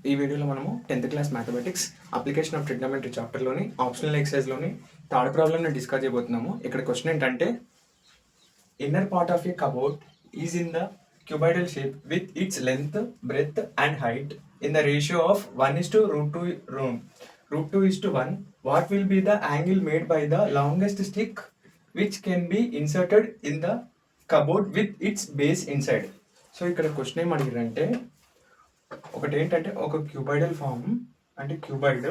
ఈ వీడియోలో మనము 10th class mathematics application of trigonometry చాప్టర్లోని ఆప్షనల్ ఎక్సర్సైజ్లోని థర్డ్ ప్రాబ్లమ్ని డిస్కస్ చేయబోతున్నాము. ఇక్కడ క్వశ్చన్ ఏంటంటే inner part of a cupboard is in the cuboidal shape with its length, breadth and height in the ratio of 1:√2:1. What will be the angle made by the longest stick which can be inserted in the cupboard with its base inside? So ఇక్కడ question ఏం అడిగారంటే ఒకటి ఏంటంటే ఒక cuboidal form అంటే cuboid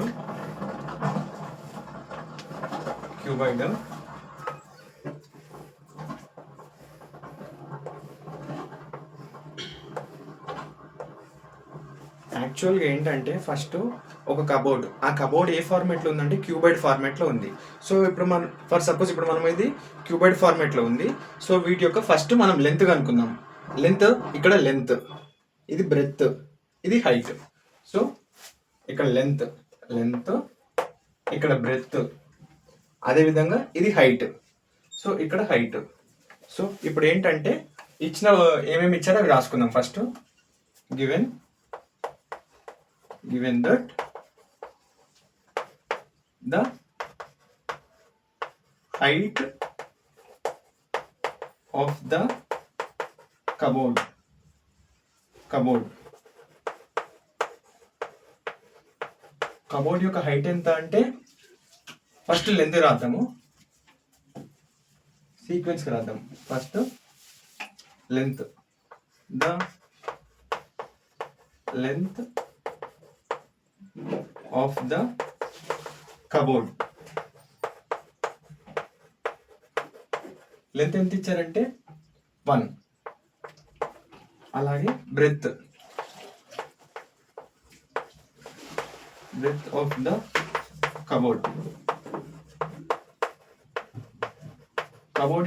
యాక్చువల్గా ఏంటంటే first ఒక cupboard, ఆ కబోర్డ్ ఏ ఫార్మేట్లో ఉందంటే క్యూబాయిడ్ ఫార్మేట్లో ఉంది. సో ఇప్పుడు మనం ఫర్ సపోజ్ ఇప్పుడు మనం ఇది క్యూబాయిడ్ ఫార్మేట్లో ఉంది. సో వీటి యొక్క ఫస్ట్ మనం లెంత్ కనుక్కుందాం. లెంత్ ఇక్కడ లెంత్, ఇది బ్రెత్, ఇది హైట్. సో ఇక్కడ లెంత్ ఇక్కడ బ్రెత్, అదేవిధంగా ఇది హైట్. సో ఇక్కడ హైట్. సో ఇప్పుడు ఏంటంటే ఇచ్చిన ఏమేమి ఇచ్చారో అవి రాసుకుందాం. First given that the height of the cupboard యొక్క హైట్ ఎంత అంటే ఫస్ట్ లెంత్ రాద్దాము, సీక్వెన్స్ రాద్దాం. First length, the length of the cupboard. Length ఎంత ఇచ్చారంటే 1. అలాగే బ్రెత్ ఆఫ్ ద కబోర్డ్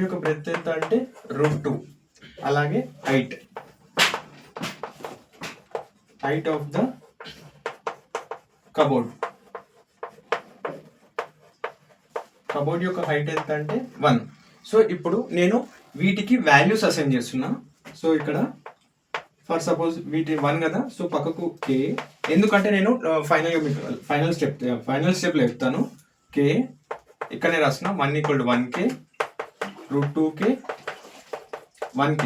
యొక్క బ్రెత్ ఎంత అంటే √2. అలాగే హైట్ ఆఫ్ ద కబోర్డ్ యొక్క హైట్ ఎంత అంటే 1. సో ఇప్పుడు నేను వీటికి వాల్యూస్ అసైన్ చేస్తున్నా. సో ఇక్కడ ఫర్ సపోజ్ వీటి 1 కదా, సో పక్కకు కే, ఎందుకంటే నేను ఫైనల్ స్టెప్లో చెప్తాను. కే ఇక్కడనే రాస్తున్నా. 1 = 1k, √2k, 1k.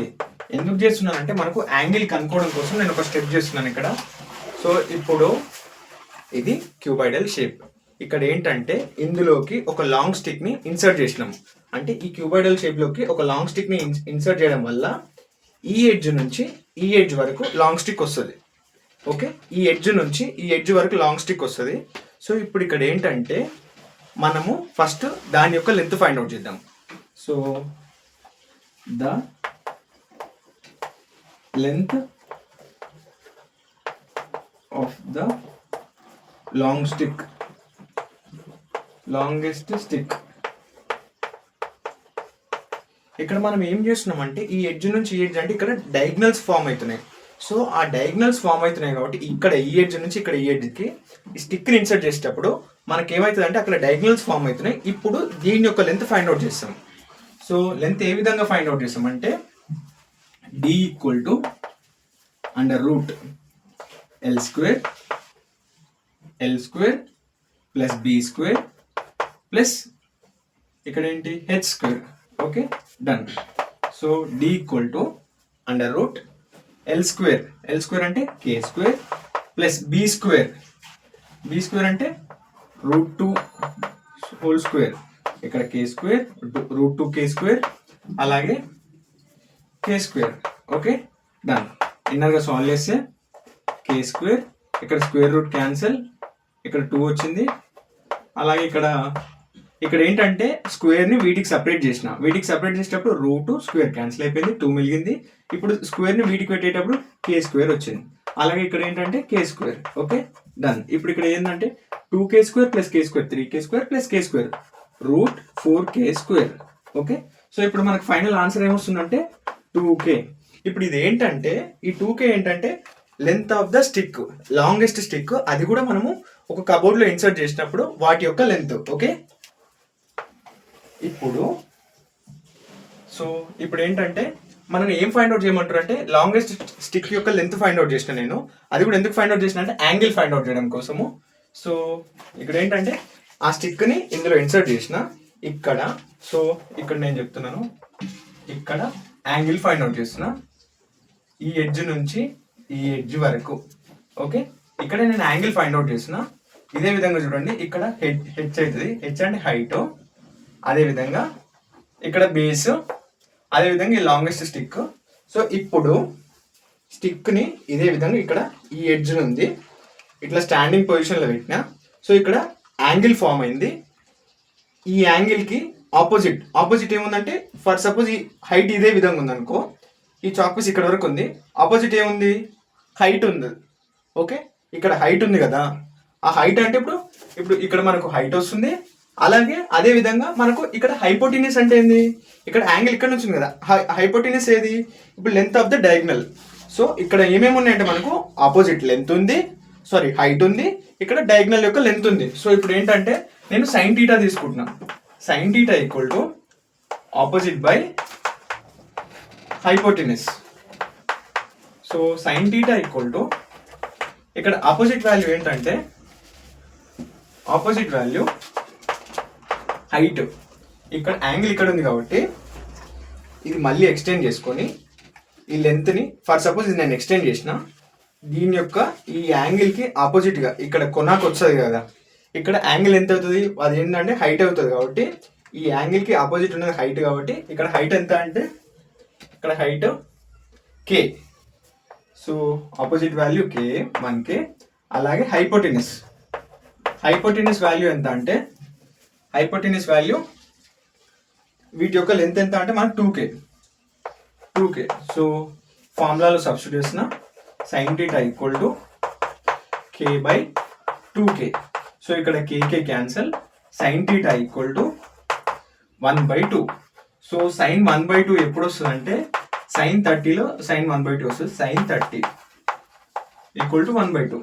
ఎందుకు చేస్తున్నానంటే మనకు యాంగిల్ కనుక్కోవడం కోసం నేను ఒక స్టెప్ చేస్తున్నాను ఇక్కడ. సో ఇప్పుడు ఇది క్యూబాయిడల్ షేప్. ఇక్కడ ఏంటంటే ఇందులోకి ఒక లాంగ్ స్టిక్ ని ఇన్సర్ట్ చేసినాం. అంటే ఈ క్యూబాయిడల్ షేప్ లోకి ఒక లాంగ్ స్టిక్ ని ఇన్సర్ట్ చేయడం వల్ల ఈ ఎడ్జ్ నుంచి ఈ ఎడ్జ్ వరకు లాంగ్ స్టిక్ వస్తుంది. ఓకే, ఈ ఎడ్జ్ నుంచి ఈ ఎడ్జ్ వరకు లాంగ్ స్టిక్ వస్తుంది. సో ఇప్పుడు ఇక్కడ ఏంటంటే మనము ఫస్ట్ దాని యొక్క లెంత్ ఫైండ్ అవుట్ చేద్దాం. So the length of the longest stick. ఇక్కడ మనం ఏం చేస్తున్నామంటే ఈ ఎడ్జ్ నుంచి ఈ ఎడ్జ్ అంటే ఇక్కడ డయాగ్నల్స్ ఫామ్ అవుతున్నాయి. సో ఆ డయాగ్నల్స్ ఫామ్ అవుతున్నాయి కాబట్టి ఇక్కడ ఈ ఎడ్జ్ నుంచి ఇక్కడ ఈ ఎడ్జ్కి ఈ స్టిక్ని ఇన్సర్ట్ చేసేటప్పుడు మనకి ఏమవుతుంది అంటే అక్కడ డయాగ్నల్స్ ఫామ్ అవుతున్నాయి. ఇప్పుడు దీని యొక్క లెంత్ ఫైండ్ అవుట్ చేస్తాం. సో లెంత్ ఏ విధంగా ఫైండ్ అవుట్ చేస్తాం అంటే D = √L² plus B² plus ఇక్కడ ఏంటి H². Okay, done. So D = √L² అంటే K² ప్లస్ B² అంటే √2² ఇక్కడ K² √2k² అలాగే K². Okay, done. ఇన్నర్గా సాల్వ్ చేస్తే K² ఇక్కడ స్క్వేర్ రూట్ క్యాన్సిల్, ఇక్కడ 2 వచ్చింది. అలాగే ఇక్కడ ఏంటంటే స్క్వేర్ని వీటికి సపరేట్ చేసేటప్పుడు √2 క్యాన్సిల్ అయిపోయింది, 2 మిగిలింది. ఇప్పుడు స్క్వేర్ని వీటికి పెట్టేటప్పుడు K² వచ్చింది. అలాగే ఇక్కడ ఏంటంటే K². Okay, done. ఇప్పుడు ఇక్కడ ఏంటంటే 2k² plus K² 3k² plus K² √4k². Okay, so ఇప్పుడు మనకు ఫైనల్ ఆన్సర్ ఏమొస్తుందంటే 2k. ఇప్పుడు ఇది ఏంటంటే ఈ 2k ఏంటంటే length of the stick, longest stick. అది కూడా మనము ఒక కబోర్డ్ లో ఇన్సర్ట్ చేసినప్పుడు వాటి యొక్క లెంత్. ఓకే, ఇప్పుడు ఏంటంటే మనం ఏం ఫైండ్ అవుట్ చేయమంటారు అంటే లాంగెస్ట్ స్టిక్ యొక్క లెంత్ ఫైండ్ అవుట్ చేసిన నేను. అది కూడా ఎందుకు ఫైండ్ అవుట్ చేసిన అంటే యాంగిల్ ఫైండ్ అవుట్ చేయడం కోసము. సో ఇక్కడ ఏంటంటే ఆ స్టిక్ని ఇందులో ఇన్సర్ట్ చేసిన ఇక్కడ. సో ఇక్కడ నేను చెప్తున్నాను, ఇక్కడ యాంగిల్ ఫైండ్ అవుట్ చేస్తున్నా ఈ ఎడ్జ్ నుంచి ఈ ఎడ్జ్ వరకు. ఓకే, ఇక్కడ నేను యాంగిల్ ఫైండ్ అవుట్ చేసిన. ఇదే విధంగా చూడండి, ఇక్కడ హెచ్ అవుతుంది, హెచ్ అంటే హైట్, అదేవిధంగా ఇక్కడ బేస్, అదేవిధంగా ఈ లాంగెస్ట్ స్టిక్. సో ఇప్పుడు స్టిక్ని ఇదే విధంగా ఇక్కడ ఈ ఎడ్జ్ ఉంది ఇట్లా స్టాండింగ్ పొజిషన్లో పెట్టిన. సో ఇక్కడ యాంగిల్ ఫామ్ అయింది. ఈ యాంగిల్కి ఆపోజిట్ ఏముందంటే, ఫర్ సపోజ్ ఈ హైట్ ఇదే విధంగా ఉందనుకో, ఈ చాక్ పీస్ ఇక్కడ వరకు ఉంది, ఆపోజిట్ ఏముంది, హైట్ ఉంది. ఓకే, ఇక్కడ హైట్ ఉంది కదా, ఆ హైట్ అంటే ఇప్పుడు ఇక్కడ మనకు హైట్ వస్తుంది. అలాగే అదే విధంగా మనకు ఇక్కడ హైపోటినియస్ అంటే ఏంది, ఇక్కడ యాంగిల్ ఇక్కడ నుంచి ఉంది కదా, హైపోటినియస్ ఏది, ఇప్పుడు length of the diagonal. So ఇక్కడ ఏమేమి ఉన్నాయంటే మనకు ఆపోజిట్ లెంత్ ఉంది, సారీ హైట్ ఉంది, ఇక్కడ డయాగ్నల్ యొక్క లెంత్ ఉంది. సో ఇప్పుడు ఏంటంటే నేను సైన్ థీటా తీసుకుంటున్నా. Sign theta equal to opposite by హైపోటినియస్. So sine theta equal to ఇక్కడ ఆపోజిట్ వాల్యూ ఏంటంటే, ఆపోజిట్ వాల్యూ హైట్, ఇక్కడ యాంగిల్ ఇక్కడ ఉంది కాబట్టి ఇది మళ్ళీ ఎక్స్టెండ్ చేసుకొని ఈ లెంత్ని, ఫర్ సపోజ్ ఇది నేను ఎక్స్టెండ్ చేసిన, దీని యొక్క ఈ యాంగిల్కి ఆపోజిట్గా ఇక్కడ కొనాకు వస్తుంది కదా, ఇక్కడ యాంగిల్ ఎంత అవుతుంది, అది ఏంటంటే హైట్ అవుతుంది. కాబట్టి ఈ యాంగిల్కి ఆపోజిట్ ఉన్నది హైట్, కాబట్టి ఇక్కడ హైట్ ఎంత అంటే ఇక్కడ హైట్ కే. సో ఆపోజిట్ వాల్యూ కే, 1K. అలాగే హైపోటినియస్ వాల్యూ ఎంత అంటే, హైపోటినియస్ వాల్యూ వీటి యొక్క లెంత్ ఎంత అంటే మనకు 2K. సో ఫార్ములాలో సబ్స్టిట్యూట్ చేసిన sine theta equal to K by 2K. So ఇక్కడ K K cancel, sine theta equal to 1/2. So sine 1/2 ఎప్పుడు వస్తుంది అంటే సైన్ 30లో సైన్ 1/2 వస్తుంది. Sine 30 equal to 1/2.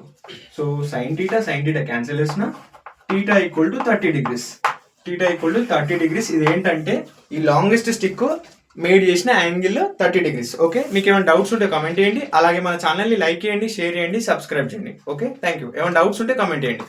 So sine theta cancel చేసిన, థీటా ఈక్వల్ టు 30 degrees. ఇది ఏంటంటే ఈ లాంగెస్ట్ స్టిక్ మేడ్ చేసిన యాంగిల్ 30 degrees. ఓకే, మీకు ఏమైనా డౌట్స్ ఉంటే కామెంట్ చేయండి. అలాగే మన ఛానల్ని లైక్ చేయండి, షేర్ చేయండి, సబ్స్క్రైబ్ చేయండి. Okay, thank you. ఏమైనా డౌట్స్ ఉంటే కామెంట్ చేయండి.